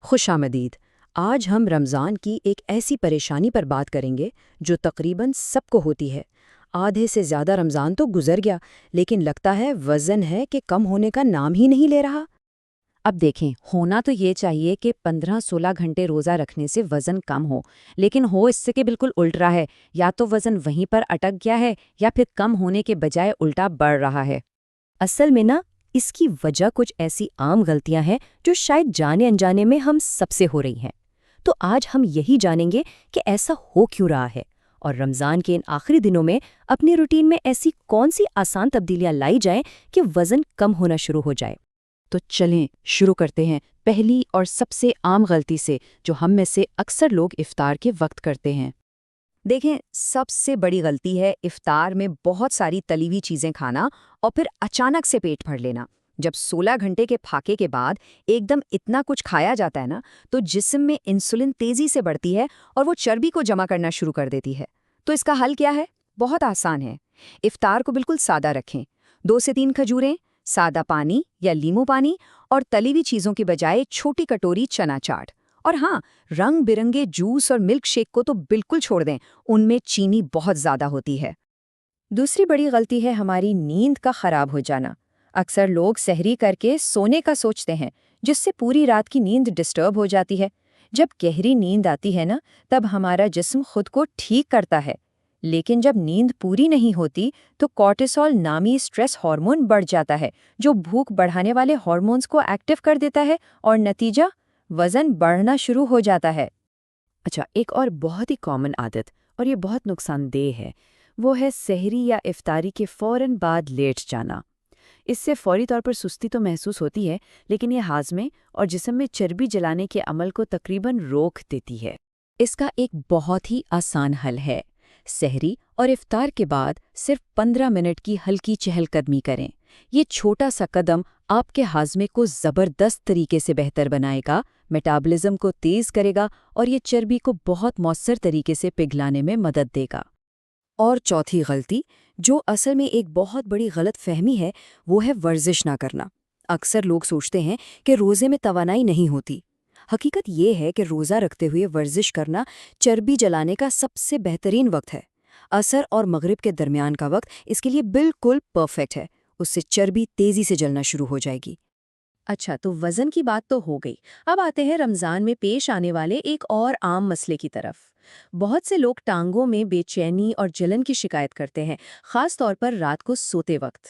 خوش آمدید۔ آج ہم رمضان کی ایک ایسی پریشانی پر بات کریں گے جو تقریباً سب کو ہوتی ہے۔ آدھے سے زیادہ رمضان تو گزر گیا، لیکن لگتا ہے وزن ہے کہ کم ہونے کا نام ہی نہیں لے رہا۔ اب دیکھیں، ہونا تو یہ چاہیے کہ 15-16 گھنٹے روزہ رکھنے سے وزن کم ہو، لیکن ہو اس سے کہ بالکل الٹ رہا ہے۔ یا تو وزن وہیں پر اٹک گیا ہے یا پھر کم ہونے کے بجائے الٹا بڑھ رہا ہے۔ اصل میں اس کی وجہ کچھ ایسی عام غلطیاں ہیں جو شاید جانے انجانے میں ہم سب سے ہو رہی ہیں۔ تو آج ہم یہی جانیں گے کہ ایسا ہو کیوں رہا ہے، اور رمضان کے ان آخری دنوں میں اپنی روٹین میں ایسی کون سی آسان تبدیلیاں لائی جائیں کہ وزن کم ہونا شروع ہو جائے۔ تو چلیں شروع کرتے ہیں پہلی اور سب سے عام غلطی سے، جو ہم میں سے اکثر لوگ افطار کے وقت کرتے ہیں۔ دیکھیں، سب سے بڑی غلطی ہے افطار میں بہت ساری تلی ہوئی چیزیں کھانا اور پھر اچانک سے پیٹ بھر لینا۔ جب 16 گھنٹے کے پھاکے کے بعد ایک دم اتنا کچھ کھایا جاتا ہے نا، تو جسم میں انسولن تیزی سے بڑھتی ہے اور وہ چربی کو جمع کرنا شروع کر دیتی ہے۔ تو اس کا حل کیا ہے؟ بہت آسان ہے۔ افطار کو بالکل سادہ رکھیں۔ 2 سے 3 کھجوریں، سادہ پانی یا لیمو پانی، اور تلی ہوئی چیزوں کی بجائے چھوٹی کٹوری چنا چاٹ۔ اور ہاں، رنگ برنگے جوس اور ملک شیک کو تو بالکل چھوڑ دیں، ان میں چینی بہت زیادہ ہوتی ہے۔ دوسری بڑی غلطی ہے ہماری نیند کا خراب ہو جانا۔ اکثر لوگ سحری کر کے سونے کا سوچتے ہیں، جس سے پوری رات کی نیند ڈسٹرب ہو جاتی ہے۔ جب گہری نیند آتی ہے نا، تب ہمارا جسم خود کو ٹھیک کرتا ہے، لیکن جب نیند پوری نہیں ہوتی تو کورٹیسول نامی سٹریس ہارمون بڑھ جاتا ہے، جو بھوک بڑھانے والے ہارمونز کو ایکٹیو کر دیتا ہے، اور نتیجہ وزن بڑھنا شروع ہو جاتا ہے۔ اچھا، ایک اور بہت ہی کامن عادت، اور یہ بہت نقصان دہ ہے، وہ ہے سحری یا افطاری کے فوراً بعد لیٹ جانا۔ اس سے فوری طور پر سستی تو محسوس ہوتی ہے، لیکن یہ ہاضمے اور جسم میں چربی جلانے کے عمل کو تقریباً روک دیتی ہے۔ اس کا ایک بہت ہی آسان حل ہے۔ سحری اور افطار کے بعد صرف 15 منٹ کی ہلکی چہل قدمی کریں۔ یہ چھوٹا سا قدم آپ کے ہاضمے کو زبردست طریقے سے بہتر بنائے گا، میٹابولزم کو تیز کرے گا اور یہ چربی کو بہت مؤثر طریقے سے پگھلانے میں مدد دے گا۔ اور چوتھی غلطی، جو اصل میں ایک بہت بڑی غلط فہمی ہے، وہ ہے ورزش نہ کرنا۔ اکثر لوگ سوچتے ہیں کہ روزے میں توانائی نہیں ہوتی۔ حقیقت یہ ہے کہ روزہ رکھتے ہوئے ورزش کرنا چربی جلانے کا سب سے بہترین وقت ہے۔ عصر اور مغرب کے درمیان کا وقت اس کے لیے بالکل پرفیکٹ ہے۔ اس سے چربی تیزی سے جلنا شروع ہو جائے گی۔ اچھا، تو وزن کی بات تو ہو گئی۔ اب آتے ہیں رمضان میں پیش آنے والے ایک اور عام مسئلے کی طرف۔ بہت سے لوگ ٹانگوں میں بے چینی اور جلن کی شکایت کرتے ہیں، خاص طور پر رات کو سوتے وقت۔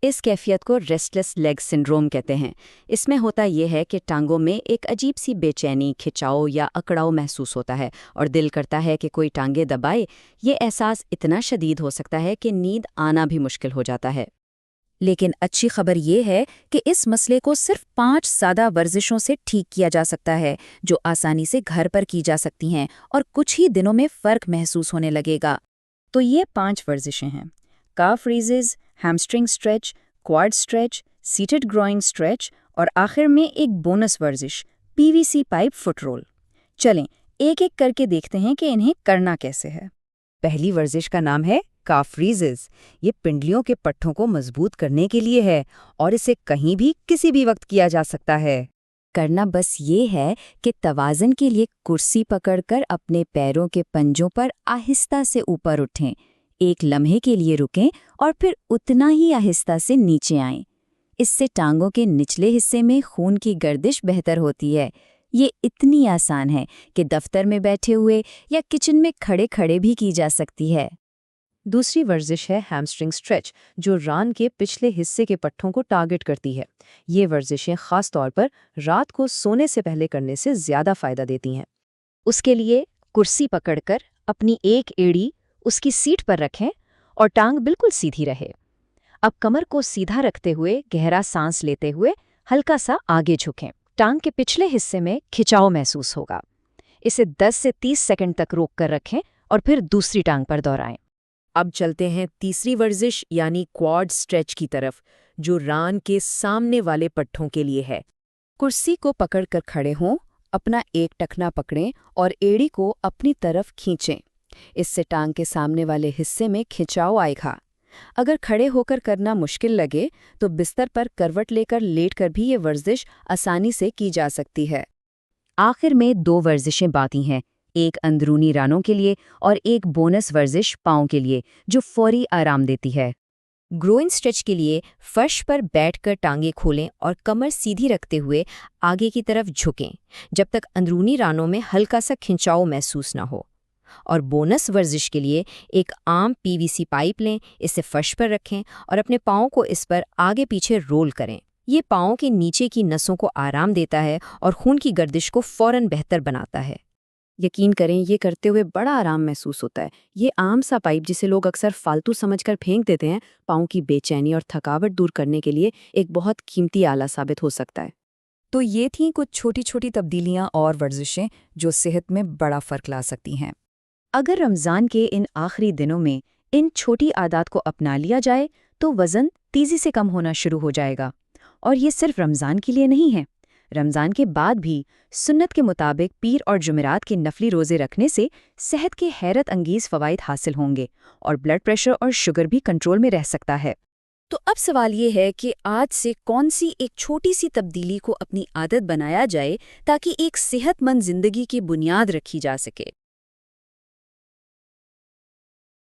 اس کیفیت کو ریسٹلیس لیگ سنڈروم کہتے ہیں۔ اس میں ہوتا یہ ہے کہ ٹانگوں میں ایک عجیب سی بے چینی، کھچاؤ یا اکڑاؤ محسوس ہوتا ہے، اور دل کرتا ہے کہ کوئی ٹانگیں دبائے۔ یہ احساس اتنا شدید ہو سکتا ہے کہ نیند آنا بھی مشکل ہو جاتا ہے۔ لیکن اچھی خبر یہ ہے کہ اس مسئلے کو صرف 5 سادہ ورزشوں سے ٹھیک کیا جا سکتا ہے، جو آسانی سے گھر پر کی جا سکتی ہیں، اور کچھ ہی دنوں میں فرق محسوس ہونے لگے گا۔ تو یہ 5 ورزشیں ہیں: calf raises, hamstring stretch, quad stretch, seated groin stretch, اور آخر میں ایک بونس ورزش، PVC پائپ فٹ رول۔ چلیں ایک ایک کر کے دیکھتے ہیں کہ انہیں کرنا کیسے ہے۔ پہلی ورزش کا نام ہے کاف ریزز۔ یہ پنڈلیوں کے پٹھوں کو مضبوط کرنے کے لیے ہے، اور اسے کہیں بھی کسی بھی وقت کیا جا سکتا ہے۔ کرنا بس یہ ہے کہ توازن کے لیے کرسی پکڑ کر اپنے پیروں کے پنجوں پر آہستہ سے اوپر اٹھیں، ایک لمحے کے لیے رکیں اور پھر اتنا ہی آہستہ سے نیچے آئیں۔ اس سے ٹانگوں کے نچلے حصے میں خون کی گردش بہتر ہوتی ہے۔ یہ اتنی آسان ہے کہ دفتر میں بیٹھے ہوئے یا کچن میں کھڑے کھڑے بھی کی جا سکتی ہے۔ دوسری ورزش ہے ہیمسٹرنگ سٹریچ، جو ران کے پچھلے حصے کے پٹھوں کو ٹارگٹ کرتی ہے۔ یہ ورزشیں خاص طور پر رات کو سونے سے پہلے کرنے سے زیادہ فائدہ دیتی ہیں۔ اس کے لیے کرسی پکڑ کر اپنی ایک ایڑی اس کی سیٹ پر رکھیں اور ٹانگ بالکل سیدھی رہے۔ اب کمر کو سیدھا رکھتے ہوئے گہرا سانس لیتے ہوئے ہلکا سا آگے جھکیں۔ ٹانگ کے پچھلے حصے میں کھچاؤ محسوس ہوگا۔ اسے 10 سے 30 سیکنڈ تک روک کر رکھیں اور پھر دوسری ٹانگ پر دہرائیں۔ اب چلتے ہیں تیسری ورزش یعنی کوارڈ سٹریچ کی طرف، جو ران کے سامنے والے پٹھوں کے لیے ہے۔ کرسی کو پکڑ کر کھڑے ہوں، اپنا ایک ٹخنا پکڑیں اور ایڑی کو اپنی طرف کھینچیں۔ اس سے ٹانگ کے سامنے والے حصے میں کھنچاؤ آئے گا۔ اگر کھڑے ہو کر کرنا مشکل لگے تو بستر پر کروٹ لے کر لیٹ کر بھی یہ ورزش آسانی سے کی جا سکتی ہے۔ آخر میں 2 ورزشیں باقی ہیں، ایک اندرونی رانوں کے لیے اور ایک بونس ورزش پاؤں کے لیے جو فوری آرام دیتی ہے۔ گروئن اسٹریچ کے لیے فرش پر بیٹھ کر ٹانگیں کھولیں اور کمر سیدھی رکھتے ہوئے آگے کی طرف جھکیں جب تک اندرونی رانوں میں ہلکا سا کھنچاؤ محسوس نہ ہو۔ اور بونس ورزش کے لیے ایک عام PVC پائپ لیں، اسے فرش پر رکھیں اور اپنے پاؤں کو اس پر آگے پیچھے رول کریں۔ یہ پاؤں کے نیچے کی نسوں کو آرام دیتا ہے اور خون کی گردش کو فوراً بہتر بناتا ہے۔ یقین کریں یہ کرتے ہوئے بڑا آرام محسوس ہوتا ہے۔ یہ عام سا پائپ جسے لوگ اکثر فالتو سمجھ کر پھینک دیتے ہیں، پاؤں کی بے چینی اور تھکاوٹ دور کرنے کے لیے ایک بہت قیمتی آلہ ثابت ہو سکتا ہے۔ تو یہ تھیں کچھ چھوٹی چھوٹی تبدیلیاں اور ورزشیں جو صحت میں بڑا فرق لا سکتی ہیں۔ اگر رمضان کے ان آخری دنوں میں ان چھوٹی عادات کو اپنا لیا جائے تو وزن تیزی سے کم ہونا شروع ہو جائے گا۔ اور یہ صرف رمضان کے لیے نہیں ہے، رمضان کے بعد بھی سنت کے مطابق پیر اور جمعرات کے نفلی روزے رکھنے سے صحت کے حیرت انگیز فوائد حاصل ہوں گے اور بلڈ پریشر اور شوگر بھی کنٹرول میں رہ سکتا ہے۔ تو اب سوال یہ ہے کہ آج سے کون سی ایک چھوٹی سی تبدیلی کو اپنی عادت بنایا جائے تاکہ ایک صحت مند زندگی کی بنیاد رکھی جا سکے۔